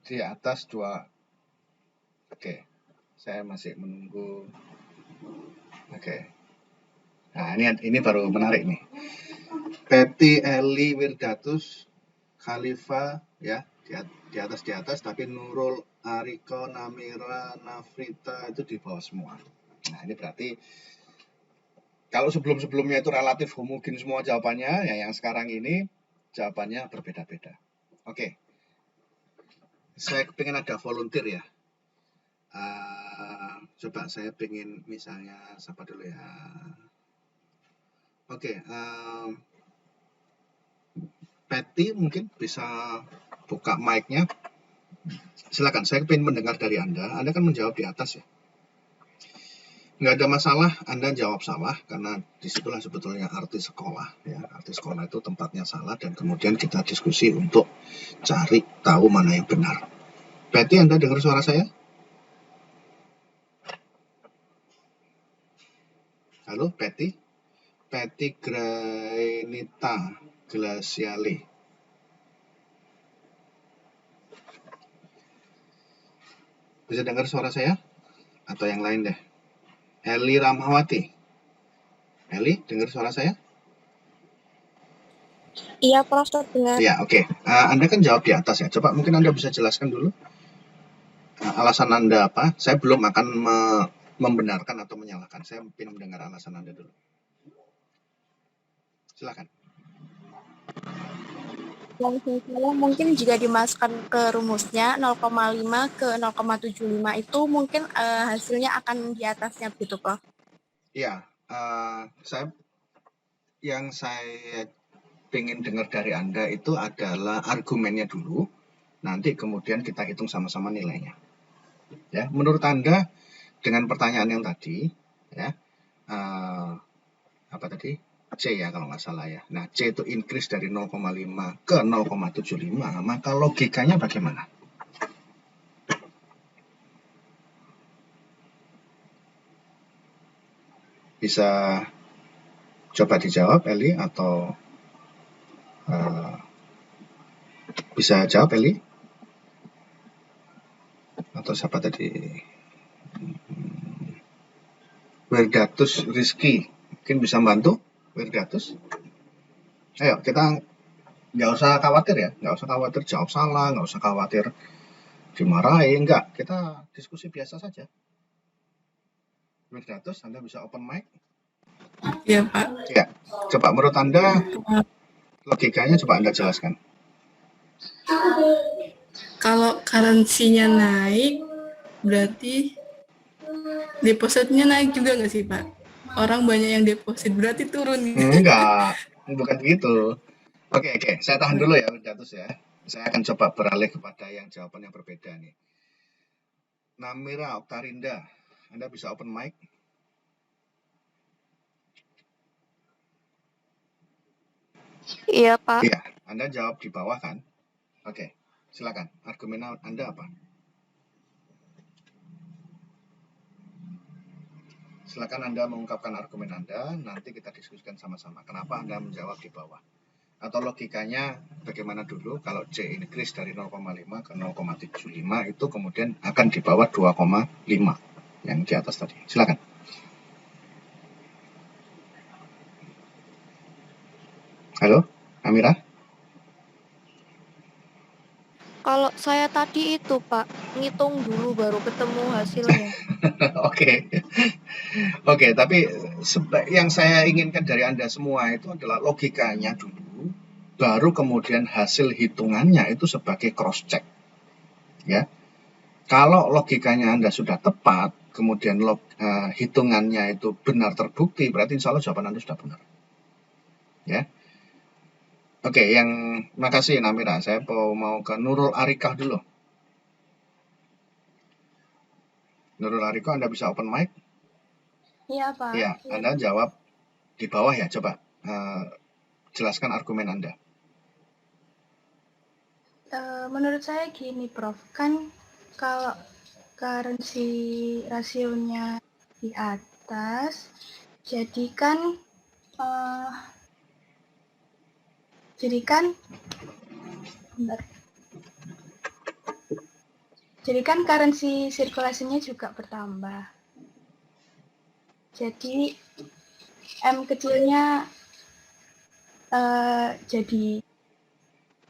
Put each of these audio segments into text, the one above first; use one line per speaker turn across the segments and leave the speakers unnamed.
di atas 2. Oke, saya masih menunggu. Oke. Nah, ini baru menarik nih. Peti, Eli, Wirdatus, Khalifa ya di atas, tapi Nurul, Ariko, Namira, Nafrita itu di bawah semua. Nah, ini berarti kalau sebelum-sebelumnya itu relatif homogen semua jawabannya, ya yang sekarang ini jawabannya berbeda-beda. Oke. Saya pengen ada volunteer ya. Coba saya pengen misalnya siapa dulu ya. Oke, Patty mungkin bisa buka mic-nya. Silakan, saya pengen mendengar dari Anda. Anda kan menjawab di atas ya. Nggak ada masalah Anda jawab salah, karena disitulah sebetulnya arti sekolah. Ya. Arti sekolah itu tempatnya salah, dan kemudian kita diskusi untuk cari tahu mana yang benar. Patty, Anda dengar suara saya? Halo, Patty? Patty Grainita Glaciale. Bisa dengar suara saya? Atau yang lain deh? Eli Ramawati. Eli, dengar suara saya?
Iya, Prof, dengar.
Ya, oke. Anda kan jawab di atas ya. Coba mungkin Anda bisa jelaskan dulu alasan Anda apa. Saya belum akan membenarkan atau menyalahkan. Saya ingin mendengar alasan Anda dulu. Silakan.
Yang saya mungkin jika dimasukkan ke rumusnya 0,5 ke 0,75 itu mungkin hasilnya akan di atasnya gitu, Prof.
Ya, yang saya ingin dengar dari Anda itu adalah argumennya dulu. Nanti kemudian kita hitung sama-sama nilainya. Ya, menurut Anda dengan pertanyaan yang tadi, ya, apa tadi? C ya kalau nggak salah ya. Nah, C itu increase dari 0,5 ke 0,75, maka logikanya bagaimana? Bisa coba dijawab, Eli, atau bisa jawab, Eli? Atau siapa tadi? Wirdatus Rizky, mungkin bisa bantu, Wirdatus? Ayo, kita nggak usah khawatir ya, nggak usah khawatir jawab salah, nggak usah khawatir dimarahi, enggak. Kita diskusi biasa saja. Wirdatus, Anda bisa open mic?
Iya, Pak.
Ya, coba menurut Anda logikanya coba Anda jelaskan.
Kalau currency-nya naik, berarti depositnya naik juga nggak sih, Pak? Orang banyak yang deposit, berarti turun.
Enggak, bukan begitu. Oke, saya tahan dulu ya, Wirdatus ya. Saya akan coba beralih kepada yang jawaban yang berbeda nih. Namira Oktarinda, Anda bisa open mic?
Iya, Pak.
Iya, Anda jawab di bawah kan? Oke, silakan. Argumen Anda apa? Silakan Anda mengungkapkan argumen Anda, nanti kita diskusikan sama-sama. Kenapa Anda menjawab di bawah? Atau logikanya bagaimana dulu kalau C increase dari 0,5 ke 0,75 itu kemudian akan di bawah 2,5 yang di atas tadi. Silakan. Halo, Amira?
Kalau saya tadi itu, Pak, ngitung dulu baru ketemu hasilnya.
Oke. Oke, tapi yang saya inginkan dari Anda semua itu adalah logikanya dulu, baru kemudian hasil hitungannya itu sebagai cross check. Ya. Kalau logikanya Anda sudah tepat, kemudian hitungannya itu benar terbukti, berarti insya Allah jawaban Anda sudah benar. Ya. Oke, yang makasih Namira. Saya mau ke Nurul Arikah dulu. Nurul Arikah, Anda bisa open mic?
Iya, Pak.
Iya, Anda jawab di bawah ya. Coba jelaskan argumen Anda.
Menurut saya gini, Prof. Kan kalau currency rasionya di atas, jadi kan bentar. Jadi kan currency sirkulasinya juga bertambah. Jadi M kecilnya jadi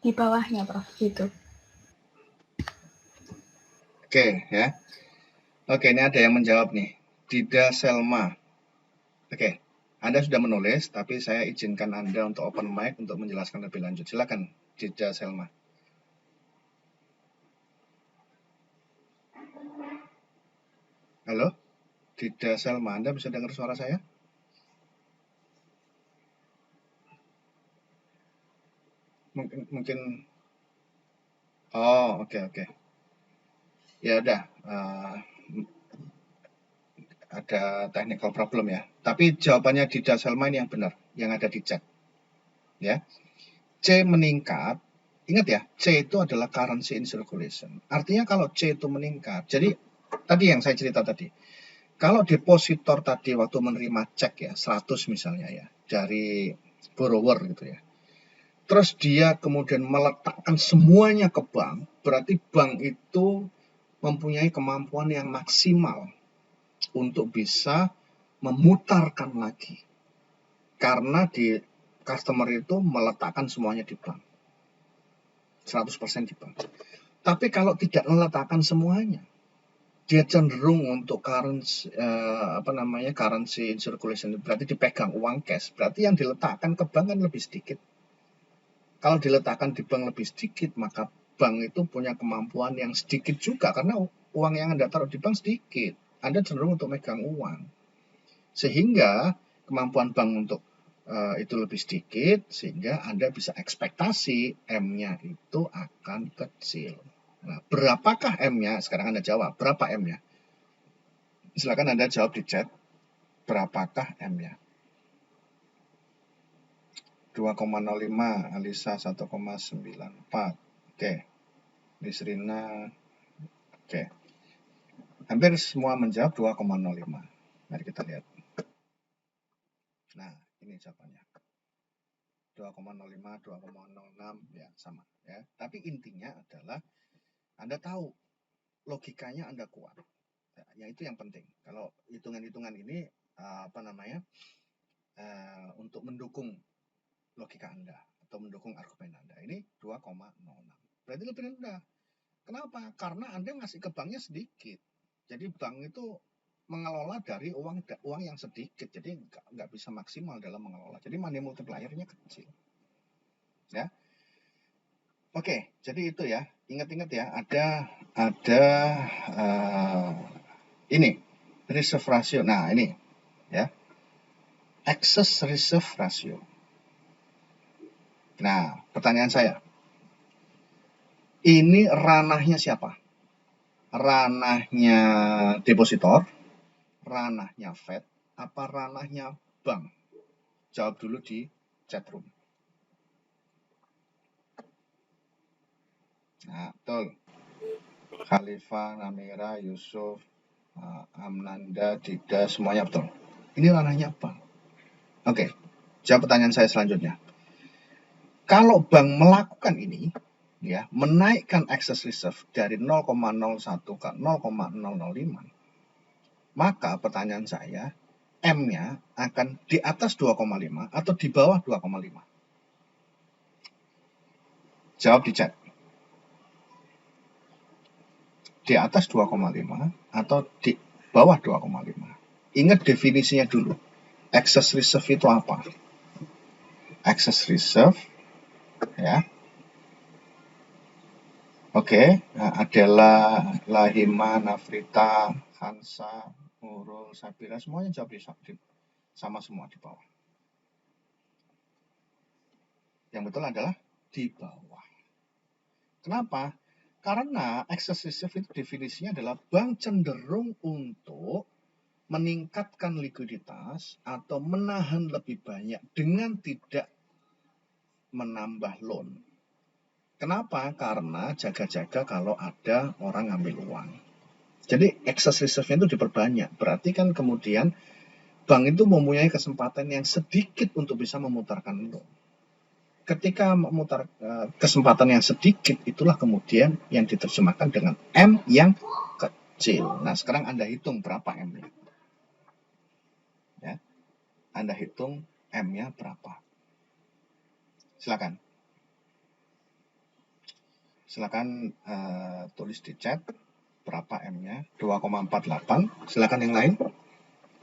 di bawahnya, Prof. Gitu.
Oke, ya. Oke, ini ada yang menjawab nih. Dida Selma. Oke, Anda sudah menulis, tapi saya izinkan Anda untuk open mic untuk menjelaskan lebih lanjut. Silakan, Dida Selma. Halo, Dida Selma, Anda bisa dengar suara saya? Mungkin. Oh, oke. Ya udah, ada technical problem ya. Tapi jawabannya Dida Selma ini yang benar, yang ada di chat. Ya, C meningkat. Ingat ya, C itu adalah currency in circulation. Artinya kalau C itu meningkat, jadi tadi yang saya cerita tadi, kalau depositor tadi waktu menerima cek ya, 100 misalnya ya, dari borrower gitu ya, terus dia kemudian meletakkan semuanya ke bank, berarti bank itu mempunyai kemampuan yang maksimal untuk bisa memutarkan lagi. Karena di customer itu meletakkan semuanya di bank. 100% di bank. Tapi kalau tidak meletakkan semuanya, dia cenderung untuk currency in circulation, berarti dipegang uang cash, berarti yang diletakkan ke bank kan lebih sedikit. Kalau diletakkan di bank lebih sedikit, maka bank itu punya kemampuan yang sedikit juga, karena uang yang Anda taruh di bank sedikit, Anda cenderung untuk megang uang, sehingga kemampuan bank untuk itu lebih sedikit, sehingga Anda bisa ekspektasi M-nya itu akan kecil. Nah, berapakah M-nya? Sekarang Anda jawab, berapa M-nya? Silakan Anda jawab di chat, berapakah M-nya? 2,05, Alisa 1,94. Oke. Lisrina. Oke. Hampir semua menjawab 2,05. Mari kita lihat. Nah, ini jawabannya. 2,05, 2,06, ya sama ya. Tapi intinya adalah Anda tahu logikanya, Anda kuat. Ya, itu yang penting. Kalau hitungan-hitungan ini untuk mendukung logika Anda atau mendukung argumen Anda. Ini 2,06. Berarti lebih rendah. Kenapa? Karena Anda ngasih ke banknya sedikit. Jadi bank itu mengelola dari uang yang sedikit, jadi nggak bisa maksimal dalam mengelola. Jadi money multiplier-nya kecil. Ya. Oke, jadi itu ya. Ingat-ingat ya, ada ini reserve ratio. Nah, ini ya. Excess reserve ratio. Nah, pertanyaan saya. Ini ranahnya siapa? Ranahnya depositor, ranahnya Fed, apa ranahnya bank? Jawab dulu di chat room. Nah, betul. Khalifah, Namira, Yusuf, Amnanda, Dida, semuanya betul. Ini ranahnya bank. Oke, jawab pertanyaan saya selanjutnya. Kalau bank melakukan ini, ya, menaikkan excess reserve dari 0,01 ke 0,005, maka pertanyaan saya, M-nya akan di atas 2,5 atau di bawah 2,5? Jawab di chat. Di atas 2,5 atau di bawah 2,5? Ingat definisinya dulu. Excess reserve itu apa? Excess reserve, ya. Oke, adalah Lahima, Nafrita, Hansa, Nurul, Sabira, semuanya jawab sama semua di bawah. Yang betul adalah di bawah. Kenapa? Karena excess reserve itu definisinya adalah bank cenderung untuk meningkatkan likuiditas atau menahan lebih banyak dengan tidak menambah loan. Kenapa? Karena jaga-jaga kalau ada orang ngambil uang. Jadi excess reserve-nya itu diperbanyak. Berarti kan kemudian bank itu mempunyai kesempatan yang sedikit untuk bisa memutarkan loan. ketika memutar kesempatan yang sedikit, itulah kemudian yang diterjemahkan dengan M yang kecil. Nah, sekarang Anda hitung berapa M-nya. Ya. Anda hitung M-nya berapa. Silakan. Silakan tulis di chat berapa M-nya. 2,48. Silakan yang lain.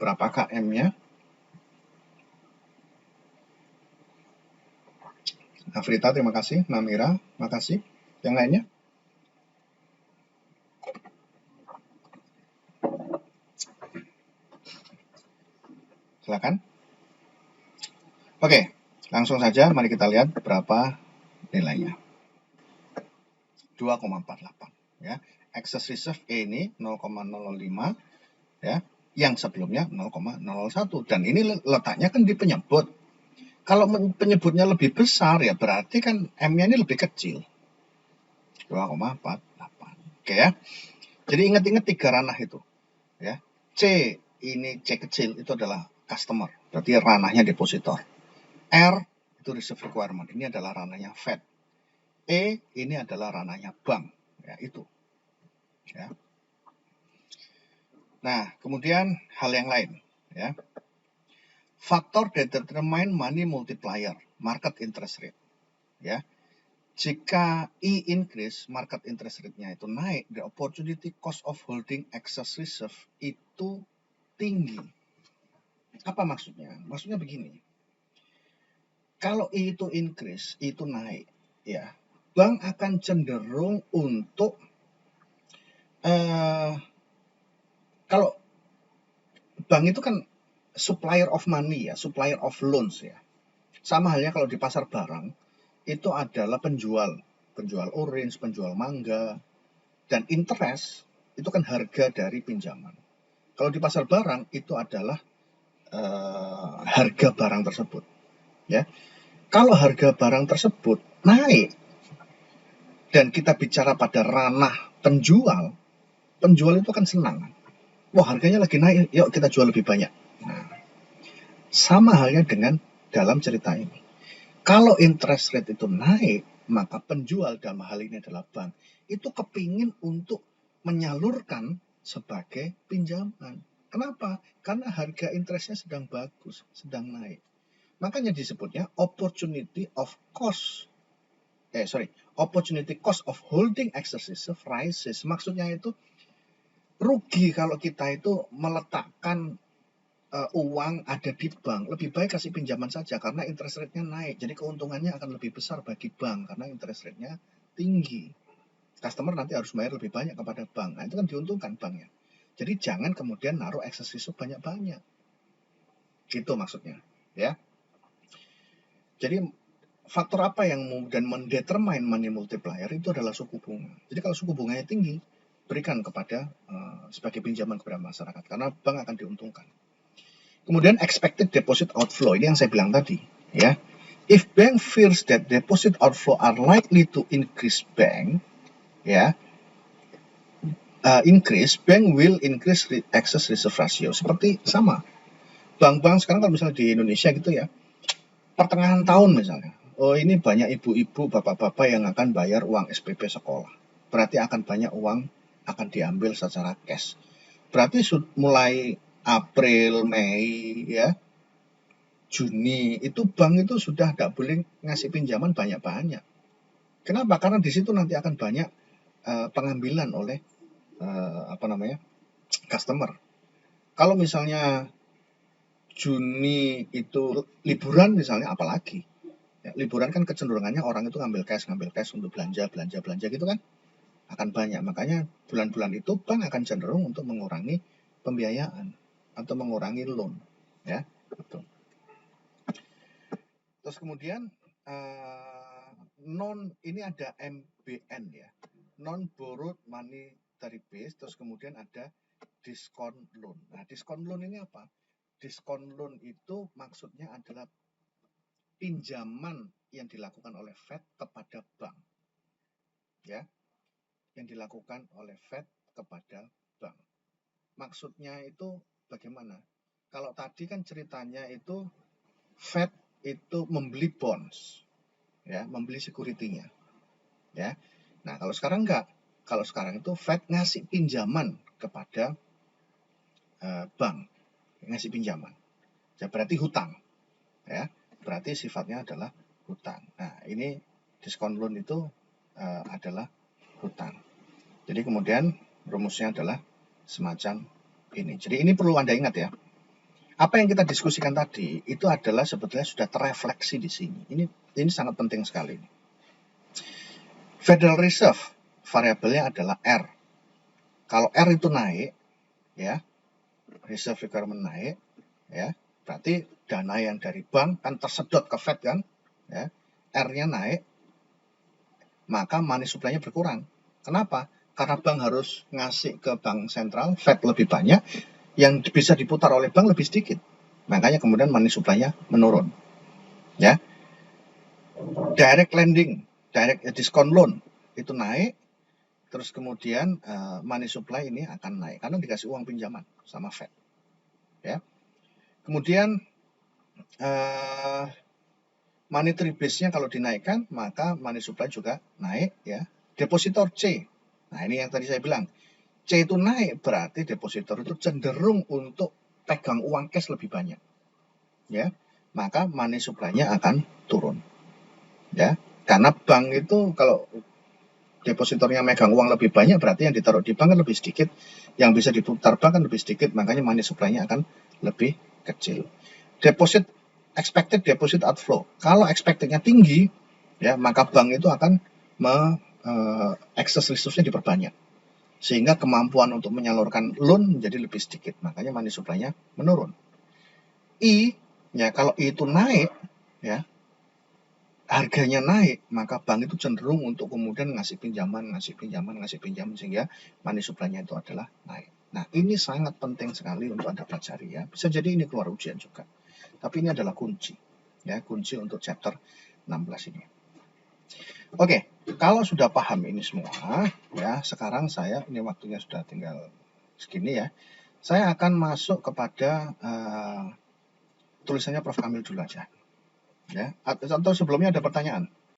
Berapakah M-nya? Afrita, terima kasih. Namira, terima kasih. Yang lainnya? Silakan. Oke, langsung saja mari kita lihat berapa nilainya. 2,48 ya. Excess reserve E ini 0,005 ya, yang sebelumnya 0,01 dan ini letaknya kan di penyebut. Kalau penyebutnya lebih besar ya berarti kan M-nya ini lebih kecil. 2,48. Oke ya. Jadi ingat-ingat 3 ranah itu ya. C ini C kecil itu adalah customer, berarti ranahnya depositor. R itu reserve requirement, ini adalah ranahnya Fed. E ini adalah ranahnya bank, ya itu. Ya. Nah, kemudian hal yang lain, ya. Faktor that determine money multiplier, market interest rate, ya. Jika E increase, market interest rate-nya itu naik, the opportunity cost of holding excess reserve itu tinggi. Apa maksudnya? Maksudnya begini. Kalau E itu increase, E itu naik, ya. Bank akan cenderung untuk kalau bank itu kan supplier of money ya, supplier of loans ya. Sama halnya kalau di pasar barang, itu adalah penjual orange, penjual mangga, dan interest itu kan harga dari pinjaman. Kalau di pasar barang itu adalah harga barang tersebut. Ya, kalau harga barang tersebut naik dan kita bicara pada ranah penjual itu kan senang. Wah, harganya lagi naik, yuk kita jual lebih banyak. Nah, sama halnya dengan dalam cerita ini. Kalau interest rate itu naik, maka penjual dalam hal ini adalah bank, itu kepingin untuk menyalurkan sebagai pinjaman. Kenapa? Karena harga interestnya sedang bagus, sedang naik. Makanya disebutnya opportunity cost of holding excess reserve rises. Maksudnya itu rugi kalau kita itu meletakkan uang ada di bank, lebih baik kasih pinjaman saja karena interest rate-nya naik. Jadi keuntungannya akan lebih besar bagi bank karena interest rate-nya tinggi. Customer nanti harus bayar lebih banyak kepada bank. Nah, itu kan diuntungkan banknya. Jadi jangan kemudian naruh excess reserve banyak-banyak. Gitu maksudnya, ya. Jadi faktor apa yang kemudian mendetermine money multiplier itu adalah suku bunga. Jadi kalau suku bunganya tinggi, berikan kepada sebagai pinjaman kepada masyarakat karena bank akan diuntungkan. Kemudian expected deposit outflow, ini yang saya bilang tadi, ya. If bank fears that deposit outflow are likely to increase bank will increase excess reserve ratio. Seperti sama. Bank-bank sekarang kalau misalnya di Indonesia gitu ya, pertengahan tahun misalnya, oh ini banyak ibu-ibu, bapak-bapak yang akan bayar uang SPP sekolah. Berarti akan banyak uang akan diambil secara cash. Berarti mulai April, Mei, ya, Juni, itu bank itu sudah nggak boleh ngasih pinjaman banyak-banyak. Kenapa? Karena di situ nanti akan banyak pengambilan oleh customer. Kalau misalnya Juni itu liburan misalnya, apalagi ya, liburan kan kecenderungannya orang itu ngambil cash untuk belanja gitu kan, akan banyak. Makanya bulan-bulan itu bank akan cenderung untuk mengurangi pembiayaan atau mengurangi loan, ya, betul. Terus kemudian ini ada MBN ya, non borrowed monetary base. Terus kemudian ada diskon loan. Nah, diskon loan ini apa? Diskon loan itu maksudnya adalah pinjaman yang dilakukan oleh Fed kepada bank, ya, yang dilakukan oleh Fed kepada bank. Maksudnya itu bagaimana? Kalau tadi kan ceritanya itu Fed itu membeli bonds, ya, membeli security-nya, ya. Nah, kalau sekarang enggak. Kalau sekarang itu Fed ngasih pinjaman kepada bank, ngasih pinjaman. Ya, berarti hutang, ya. Berarti sifatnya adalah hutang. Nah, ini diskon loan itu adalah hutang. Jadi kemudian rumusnya adalah semacam ini. Jadi ini perlu Anda ingat ya. Apa yang kita diskusikan tadi itu adalah sebetulnya sudah terrefleksi di sini. Ini sangat penting sekali. Federal Reserve variabelnya adalah R. Kalau R itu naik, ya, reserve requirement naik, ya, berarti dana yang dari bank kan tersedot ke Fed kan, ya, R-nya naik, maka money supply-nya berkurang. Kenapa? Karena bank harus ngasih ke bank sentral, Fed lebih banyak, yang bisa diputar oleh bank lebih sedikit. Makanya kemudian money supply-nya menurun. Ya. Direct lending, direct discount loan itu naik, terus kemudian money supply ini akan naik karena dikasih uang pinjaman sama Fed. Ya. Kemudian monetary base-nya kalau dinaikkan, maka money supply juga naik, ya. Depositor C. Nah, ini yang tadi saya bilang. C itu naik, berarti depositor itu cenderung untuk pegang uang cash lebih banyak. Ya. Maka money supply-nya akan turun. Ya. Karena bank itu kalau depositornya megang uang lebih banyak, berarti yang ditaruh di bank kan lebih sedikit, yang bisa diputar bank kan lebih sedikit, makanya money supply-nya akan lebih kecil. Expected deposit outflow. Kalau expected-nya tinggi, ya, maka bank itu akan excess resource-nya diperbanyak. Sehingga kemampuan untuk menyalurkan loan menjadi lebih sedikit. Makanya money supply-nya menurun. I, ya, kalau I itu naik, ya, harganya naik, maka bank itu cenderung untuk kemudian ngasih pinjaman, sehingga money supply-nya itu adalah naik. Nah, ini sangat penting sekali untuk Anda pelajari, ya. Bisa jadi ini keluar ujian juga. Tapi ini adalah kunci, ya, kunci untuk chapter 16 ini. Oke, kalau sudah paham ini semua, ya, sekarang ini waktunya sudah tinggal segini, ya. Saya akan masuk kepada tulisannya Prof. Kamil dulu aja. Ya, atau sebelumnya ada pertanyaan?